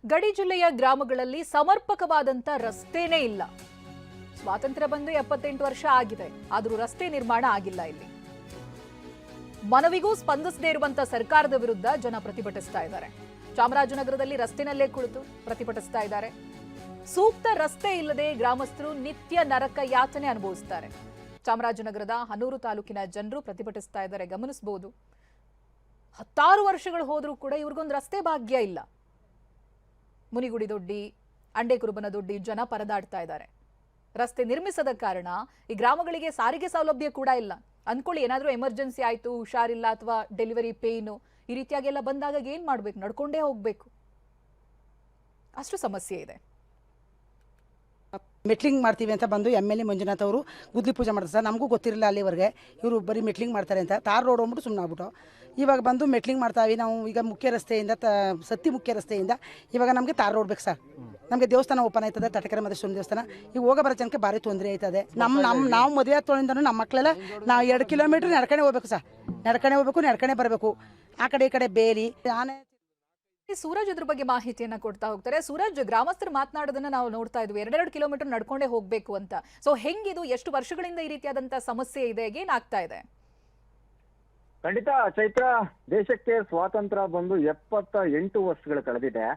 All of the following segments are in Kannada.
ಗಡಿ ಜಿಲ್ಲೆಯ ಗ್ರಾಮಗಳಲ್ಲಿ ಸಮರ್ಪಕವಾದಂತ ರಸ್ತೆನೇ ಇಲ್ಲ. ಸ್ವಾತಂತ್ರ್ಯ ಬಂದು 78 ವರ್ಷ ಆಗಿದೆ, ಆದರೂ ರಸ್ತೆ ನಿರ್ಮಾಣ ಆಗಿಲ್ಲ. ಇಲ್ಲಿ ಮನವಿಗೂ ಸ್ಪಂದಿಸದೇ ಇರುವಂತ ಸರ್ಕಾರದ ವಿರುದ್ಧ ಜನ ಪ್ರತಿಭಟಿಸ್ತಾ ಇದ್ದಾರೆ. ಚಾಮರಾಜನಗರದಲ್ಲಿ ರಸ್ತೆನಲ್ಲೇ ಕುಳಿತು ಪ್ರತಿಭಟಿಸ್ತಾ ಇದ್ದಾರೆ. ಸೂಕ್ತ ರಸ್ತೆ ಇಲ್ಲದೆ ಗ್ರಾಮಸ್ಥರು ನಿತ್ಯ ನರಕ ಯಾತನೆ ಅನುಭವಿಸುತ್ತಾರೆ. ಚಾಮರಾಜನಗರದ ಹನೂರು ತಾಲೂಕಿನ ಜನರು ಪ್ರತಿಭಟಿಸ್ತಾ ಇದ್ದಾರೆ, ಗಮನಿಸಬಹುದು. 16 ವರ್ಷಗಳು ಹೋದರೂ ಕೂಡ ಇವ್ರಿಗೊಂದು ರಸ್ತೆ ಭಾಗ್ಯ ಇಲ್ಲ. ಮುನಿಗುಡಿ ದೊಡ್ಡಿ, ಅಂಡೇಕುರುಬನ ದೊಡ್ಡಿ ಜನ ಪರದಾಡ್ತಾ ಇದ್ದಾರೆ. ರಸ್ತೆ ನಿರ್ಮಿಸದ ಕಾರಣ ಈ ಗ್ರಾಮಗಳಿಗೆ ಸಾರಿಗೆ ಸೌಲಭ್ಯ ಕೂಡ ಇಲ್ಲ. ಅಂದ್ಕೊಳ್ಳಿ, ಏನಾದರೂ ಎಮರ್ಜೆನ್ಸಿ ಆಯಿತು, ಹುಷಾರಿಲ್ಲ ಅಥವಾ ಡೆಲಿವರಿ ಪೇಯ್ನು ಈ ರೀತಿಯಾಗೆಲ್ಲ ಬಂದಾಗ ಏನು ಮಾಡಬೇಕು? ನಡ್ಕೊಂಡೇ ಹೋಗಬೇಕು, ಅಷ್ಟು ಸಮಸ್ಯೆ ಇದೆ. ಮೆಟ್ಲಿಂಗ್ ಮಾಡ್ತೀವಿ ಅಂತ ಬಂದು MLA ಮಂಜುನಾಥ್ ಅವರು ಗುದ್ಲಿ ಪೂಜೆ ಮಾಡ್ತಾರೆ ಸರ್. ನಮಗೂ ಗೊತ್ತಿರಲಿಲ್ಲ ಅಲ್ಲಿವರೆಗೆ ಇವರು ಬರೀ ಮೆಟ್ಲಿಂಗ್ ಮಾಡ್ತಾರೆ ಅಂತ. ತಾರ್ ರೋಡ್ ಹೋಗ್ಬಿಟ್ಟು ಸುಮ್ಮನೆ ಆಗ್ಬಿಟ್ಟು ಇವಾಗ ಬಂದು ಮೆಟ್ಲಿಂಗ್ ಮಾಡ್ತಾವೆ. ನಾವು ಈಗ ಮುಖ್ಯ ರಸ್ತೆಯಿಂದ ಸತ್ತಿ ಮುಖ್ಯ ರಸ್ತೆಯಿಂದ ಇವಾಗ ನಮಗೆ ತಾರ್ ರೋಡ್ ಬೇಕು ಸರ್. ನಮಗೆ ದೇವಸ್ಥಾನ ಓಪನ್ ಆಯ್ತದೆ, ತಟಕೆರೆ ಮಹದೇಶ್ವರ ದೇವಸ್ಥಾನ. ಈಗ ಹೋಗೋ ಬರೋ ಜನಕ್ಕೆ ಭಾರಿ ತೊಂದರೆ ಆಯ್ತದೆ. ನಾವು ಮದುವೆ ಆತ್ಗಳಿಂದನೂ ನಮ್ಮ ಮಕ್ಕಳೆಲ್ಲ ನಾವು 2 ಕಿಲೋಮೀಟ್ರ್ ನಡ್ಕಣೆ ಹೋಗ್ಬೇಕು ಸರ್. ನಡ್ಕಣೆ ಹೋಗ್ಬೇಕು, ನಡ್ಕಣೆ ಬರಬೇಕು. ಆ ಕಡೆ ಈ ಕಡೆ ಬೇಲಿ ಆನೆ. ಸೂರಜ್ ಇದ್ರ ಬಗ್ಗೆ ಮಾಹಿತಿಯನ್ನ ಕೊಡ್ತಾ ಹೋಗ್ತಾರೆ. ಸೂರಜ್, ಗ್ರಾಮಸ್ಥರು ಮಾತನಾಡೋದನ್ನ ನಾವು ನೋಡ್ತಾ ಇದ್ವಿ, 2 ಕಿಲೋಮೀಟರ್ ನಡ್ಕೊಂಡೇ ಹೋಗ್ಬೇಕು ಅಂತ. ಸೊ ಹೆಂಗಿದು, ಎಷ್ಟು ವರ್ಷಗಳಿಂದ ಈ ರೀತಿಯಾದಂತಹ ಸಮಸ್ಯೆ ಇದೆ, ಏನಾಗ್ತಾ ಇದೆ? ಖಂಡಿತ ಚೈತ್ರ, ದೇಶಕ್ಕೆ ಸ್ವಾತಂತ್ರ್ಯ ಬಂದು 78 ವರ್ಷಗಳು ಕಳೆದಿದೆ.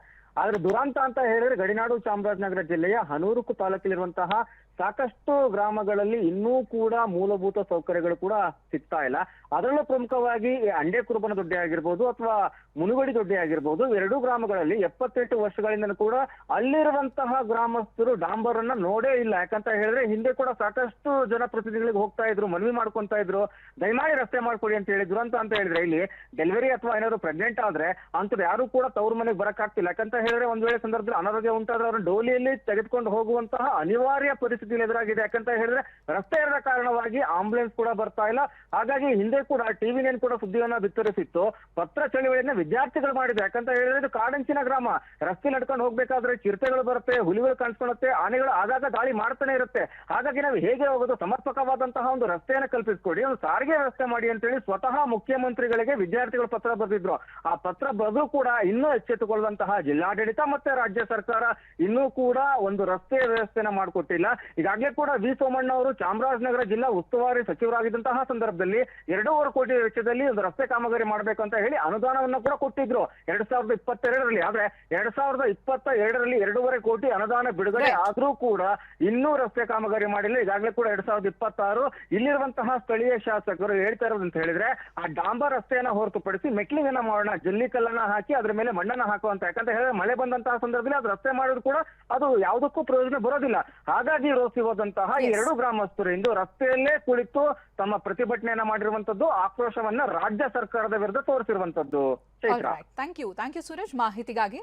ಆದ್ರೆ ದುರಂತ ಅಂತ ಹೇಳಿದ್ರೆ ಗಡಿನಾಡು ಚಾಮರಾಜನಗರ ಜಿಲ್ಲೆಯ ಹನೂರು ತಾಲೂಕಿಲಿರುವಂತಹ ಸಾಕಷ್ಟು ಗ್ರಾಮಗಳಲ್ಲಿ ಇನ್ನೂ ಕೂಡ ಮೂಲಭೂತ ಸೌಕರ್ಯಗಳು ಕೂಡ ಸಿಗ್ತಾ ಇಲ್ಲ. ಅದರಲ್ಲೂ ಪ್ರಮುಖವಾಗಿ ಅಂಡೇಕುರುಬನ ದೊಡ್ಡಿ ಆಗಿರ್ಬೋದು ಅಥವಾ ಮುನುಗಡಿ ದೊಡ್ಡಿ ಆಗಿರ್ಬೋದು, 2 ಗ್ರಾಮಗಳಲ್ಲಿ 78 ವರ್ಷಗಳಿಂದ ಕೂಡ ಅಲ್ಲಿರುವಂತಹ ಗ್ರಾಮಸ್ಥರು ಡಾಂಬರ್ ಅನ್ನ ನೋಡೇ ಇಲ್ಲ. ಯಾಕಂತ ಹೇಳಿದ್ರೆ ಹಿಂದೆ ಕೂಡ ಸಾಕಷ್ಟು ಜನಪ್ರತಿನಿಧಿಗಳಿಗೆ ಹೋಗ್ತಾ ಇದ್ರು, ಮನವಿ ಮಾಡ್ಕೊಂತ ಇದ್ರು, ದಯಮಾಡಿ ರಸ್ತೆ ಮಾಡ್ಕೊಡಿ ಅಂತ ಹೇಳಿ. ದುರಂತ ಅಂತ ಹೇಳಿದ್ರೆ ಇಲ್ಲಿ ಡೆಲಿವರಿ ಅಥವಾ ಏನಾದ್ರು ಪ್ರೆಗ್ನೆಂಟ್ ಆದ್ರೆ ಅಂತವ್ರು ಯಾರು ಕೂಡ ತವ್ರ ಮನೆಗೆ ಬರಕ್ಕಾಗ್ತಿಲ್ಲ. ಯಾಕಂತ ಹೇಳಿದ್ರೆ ಒಂದ್ ವೇಳೆ ಸಂದರ್ಭದಲ್ಲಿ ಅನಾರೋಗ್ಯ ಉಂಟಾದ್ರೆ ಅವ್ರನ್ನ ಡೋಲಿಯಲ್ಲಿ ತೆಗೆದುಕೊಂಡು ಹೋಗುವಂತಹ ಅನಿವಾರ್ಯ ಪರಿಸ್ಥಿತಿ ಎದುರಾಗಿದೆ. ಯಾಕಂತ ಹೇಳಿದ್ರೆ ರಸ್ತೆ ಇರದ ಕಾರಣವಾಗಿ ಆಂಬುಲೆನ್ಸ್ ಕೂಡ ಬರ್ತಾ ಇಲ್ಲ. ಹಾಗಾಗಿ ಹಿಂದೆ ಕೂಡ ಟಿವಿ9 ಕೂಡ ಸುದ್ದಿಯನ್ನ ಬಿತ್ತರಿಸಿತ್ತು. ಪತ್ರ ಚಳವಳಿಯನ್ನ ವಿದ್ಯಾರ್ಥಿಗಳು ಮಾಡಿದ್ರು. ಯಾಕಂತ ಹೇಳಿದ್ರೆ ಇದು ಕಾಡಂಚಿನ ಗ್ರಾಮ, ರಸ್ತೆ ನಡ್ಕೊಂಡು ಹೋಗ್ಬೇಕಾದ್ರೆ ಚಿರತೆಗಳು ಬರುತ್ತೆ, ಹುಲಿಗಳು ಕಾಣಿಸ್ಕೊಳ್ಳುತ್ತೆ, ಆನೆಗಳು ಆಗಾಗ ದಾಳಿ ಮಾಡ್ತಾನೆ ಇರುತ್ತೆ. ಹಾಗಾಗಿ ನಾವು ಹೇಗೆ ಹೋಗೋದು? ಸಮರ್ಪಕವಾದಂತಹ ಒಂದು ರಸ್ತೆಯನ್ನು ಕಲ್ಪಿಸಿಕೊಡಿ, ಒಂದು ಸಾರಿಗೆ ವ್ಯವಸ್ಥೆ ಮಾಡಿ ಅಂತೇಳಿ ಸ್ವತಃ ಮುಖ್ಯಮಂತ್ರಿಗಳಿಗೆ ವಿದ್ಯಾರ್ಥಿಗಳು ಪತ್ರ ಬರೆದಿದ್ರು. ಆ ಪತ್ರ ಬರೆದು ಕೂಡ ಇನ್ನೂ ಎಚ್ಚೆತ್ತುಕೊಳ್ಳುವಂತಹ ಜಿಲ್ಲಾಡಳಿತ ಮತ್ತೆ ರಾಜ್ಯ ಸರ್ಕಾರ ಇನ್ನೂ ಕೂಡ ಒಂದು ರಸ್ತೆ ವ್ಯವಸ್ಥೆನ ಮಾಡಿಕೊಟ್ಟಿಲ್ಲ. ಈಗಾಗಲೇ ಕೂಡ ವಿ ಸೋಮಣ್ಣ ಅವರು ಚಾಮರಾಜನಗರ ಜಿಲ್ಲಾ ಉಸ್ತುವಾರಿ ಸಚಿವರಾಗಿದ್ದಂತಹ ಸಂದರ್ಭದಲ್ಲಿ 2.5 ಕೋಟಿ ವೆಚ್ಚದಲ್ಲಿ ಒಂದು ರಸ್ತೆ ಕಾಮಗಾರಿ ಮಾಡಬೇಕು ಅಂತ ಹೇಳಿ ಅನುದಾನವನ್ನ ಕೂಡ ಕೊಟ್ಟಿದ್ರು 2022ರಲ್ಲಿ. ಆದ್ರೆ 2022ರಲ್ಲಿ 2.5 ಕೋಟಿ ಅನುದಾನ ಬಿಡುಗಡೆ ಆದ್ರೂ ಕೂಡ ಇನ್ನೂ ರಸ್ತೆ ಕಾಮಗಾರಿ ಮಾಡಿಲ್ಲ. ಈಗಾಗಲೇ ಕೂಡ 2026 ಇಲ್ಲಿರುವಂತಹ ಸ್ಥಳೀಯ ಶಾಸಕರು ಹೇಳ್ತಾ ಇರೋದು ಅಂತ ಹೇಳಿದ್ರೆ ಆ ಡಾಂಬರ್ ರಸ್ತೆಯನ್ನ ಹೊರತುಪಡಿಸಿ ಮೆಟ್ಲಿಂಗ್ ಅನ್ನ ಮಾಡೋಣ, ಜಲ್ಲಿ ಕಲ್ಲನ್ನ ಹಾಕಿ ಅದ್ರ ಮೇಲೆ ಮಣ್ಣನ್ನ ಹಾಕುವಂತ. ಯಾಕಂತ ಹೇಳಿದ್ರೆ ಮಳೆ ಬಂದಂತಹ ಸಂದರ್ಭದಲ್ಲಿ ಅದು ರಸ್ತೆ ಮಾಡೋದು ಕೂಡ ಅದು ಯಾವುದಕ್ಕೂ ಪ್ರಯೋಜನ ಬರೋದಿಲ್ಲ. ಹಾಗಾಗಿ ರೋಸಿ ಹೋದಂತಹ 2 ಗ್ರಾಮಸ್ಥರು ಇಂದು ರಸ್ತೆಯಲ್ಲೇ ಕುಳಿತು ತಮ್ಮ ಪ್ರತಿಭಟನೆಯನ್ನ ಮಾಡಿರುವಂತದ್ದು, ಆಕ್ರೋಶವನ್ನ ರಾಜ್ಯ ಸರ್ಕಾರದ ವಿರುದ್ಧ ತೋರಿಸಿರುವಂತದ್ದು. ಥ್ಯಾಂಕ್ ಯು ಸೂರಜ್ ಮಾಹಿತಿಗಾಗಿ.